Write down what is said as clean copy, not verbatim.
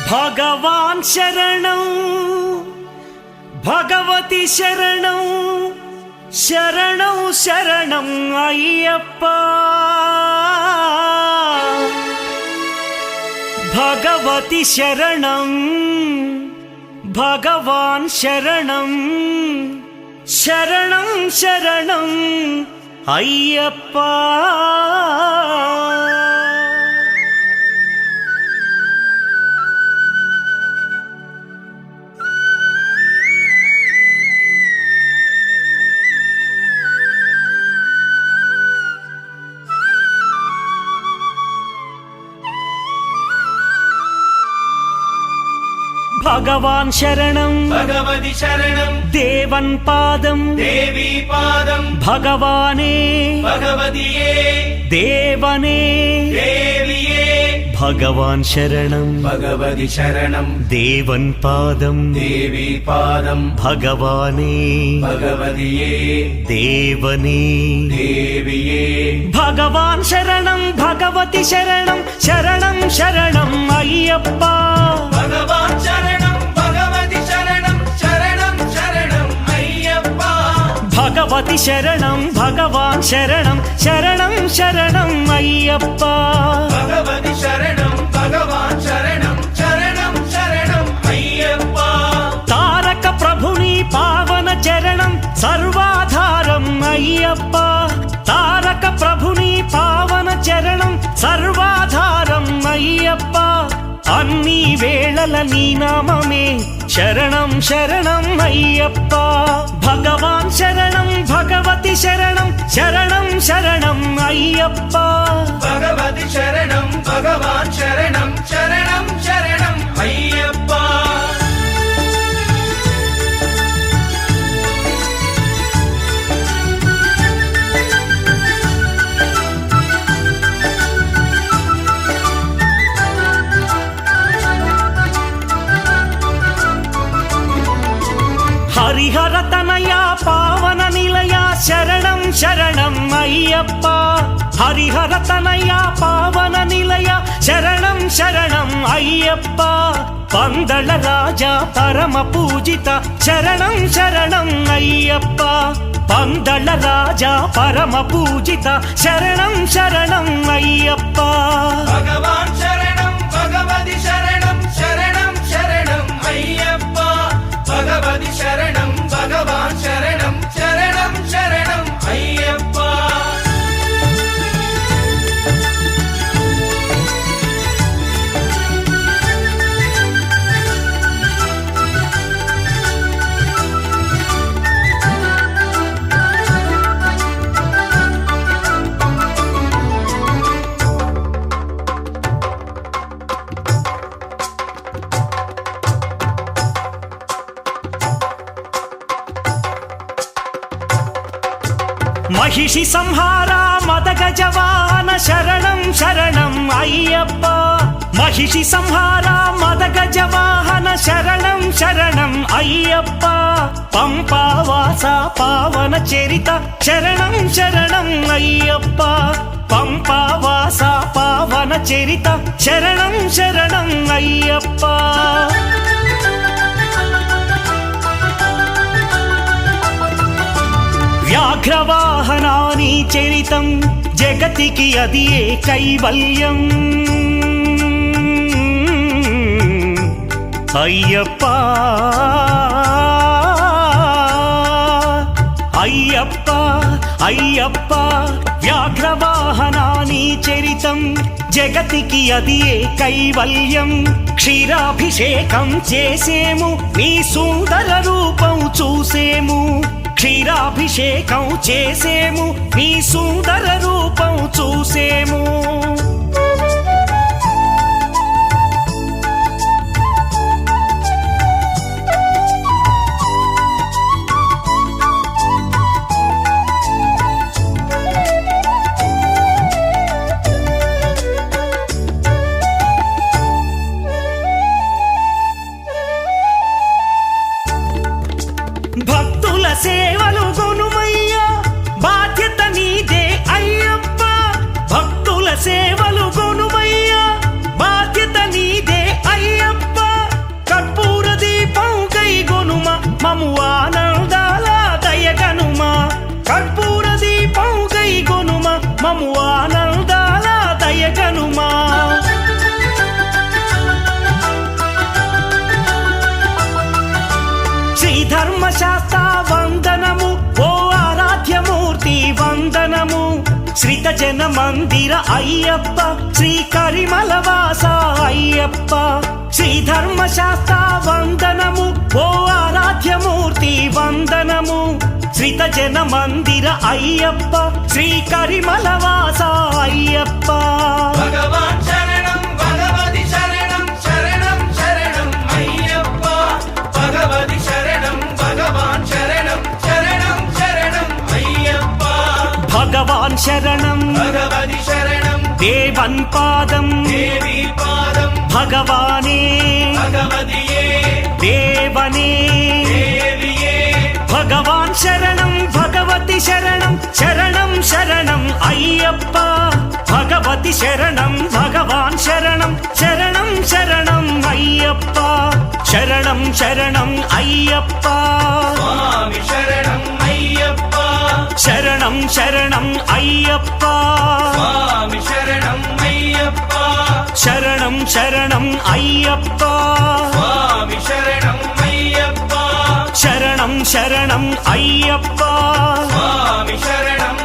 భగవాన్ శరణం భగవతి శరణం శరణం శరణం అయ్యప్ప భగవతి శరణం భగవాన్ శరణం శరణం శరణం అయ్యప్ప భగవాన్ శరణం భగవతి శరణం దేవన్ పాదం దేవీ పాదం భగవానే భగవతియే దేవనే దేవియే భగవాన్ శరణం భగవతి శరణం దేవన్ పాదం దేవీ పాదం భగవానే భగవతియే దేవనే దేవియే భగవాన్ శరణం భగవతి శరణం శరణం శరణం అయ్యప్ప భగవాన్ శరణం భగవతి శరణం శరణం శరణం అయ్యప్ప భగవతి శరణం భగవాన్ శరణం శరణం శరణం అయ్యప్ప భగవతి శరణం భగవాన్ శరణం శరణం శరణం అయ్యప్ప తారక ప్రభుని పావన చరణం సర్వాధారం అయ్యప్ప తారక ప్రభుని పావన చరణం సర్వాధారం అయ్యప్ప అన్ని వేళల నీ నామమే శరణం శరణం అయ్యప్ప భగవాన్ శరణం భగవతి శరణం శరణం శరణం అయ్యప్ప భగవతి శరణం భగవాన్ శరణం శరణం శరణం అయ్యప్ప హరిహర తనయ పావన నిలయ శరణం శరణం అయ్యప్ప హరిహర తనయ పావన నిలయ శరణం శరణం అయ్యప్ప పందళ రాజా పరమ పూజిత శరణం శరణం అయ్యప్ప పందళ రాజా పరమ పూజిత శరణం శరణం అయ్యప్ప భగవాన్ శరణం భగవతి శరణం శరణం శరణం అయ్యప్ప భగవతి శరణం భగవాన్ శరణం శరణం శరణం అయ్యప్ప మహిషి సంహార మదగజవాహన శరణం శరణం అయ్యప్ప మహిషి సంహార మదగజవాహన శరణం శరణం అయ్యప్ప పంపావాస పావన చరిత శరణం శరణం అయ్యప్ప పంపావాస పావన చరిత శరణం శరణం అయ్యప్ప వ్యాఘ్రవాహనాని చరితం జగతికి అది ఏ కైవల్యం అయ్యప్ప అయ్యప్ప అయ్యప్ప వ్యాఘ్రవాహనాని చరితం జగతికి అది ఏ కైవల్యం క్షీరాభిషేకం చేసేము నీ సుందర రూపం చూసేము క్షీరాభిషేకం చేసేము నీ సుందర రూపం చూసేము భక్తుల సేవలు కొనుమయ్యా బాధ్యత నీదే అయ్యప్ప భక్తుల సేవ జన మందిర అయ్యప్ప శ్రీ కరిమలవాస అయ్యప్ప శ్రీ ధర్మశాస్త్ర వందనము ఓ ఆరాధ్యమూర్తి వందనము శ్రీత జన మందిర అయ్యప్ప శ్రీ కరిమలవాస అయ్యప్ప భగవాన్ శరణం భగవతి శరణం శరణం శరణం అయ్యప్ప భగవతి శరణం భగవాన్ శరణం శరణం శరణం అయ్యప్ప భగవాన్ శరణం భగవతి శరణం దేవన్ పాదం దేవి పాదం భగవానే భగవతియే దేవనే దేవియే భగవాన్ శరణం భగవతి శరణం శరణం శరణం అయ్యప్ప భగవతి శరణం భగవాన్ శరణం శరణం శరణం అయ్యప్ప శరణం శరణం అయ్యప్ప స్వామి శరణం అయ్యప్ప శరణం శరణం అయ్యప్ప స్వామి శరణం అయ్యప్ప శరణం శరణం అయ్యప్ప స్వామి శరణం అయ్యప్ప శరణం శరణం అయ్యప్ప స్వామి శరణం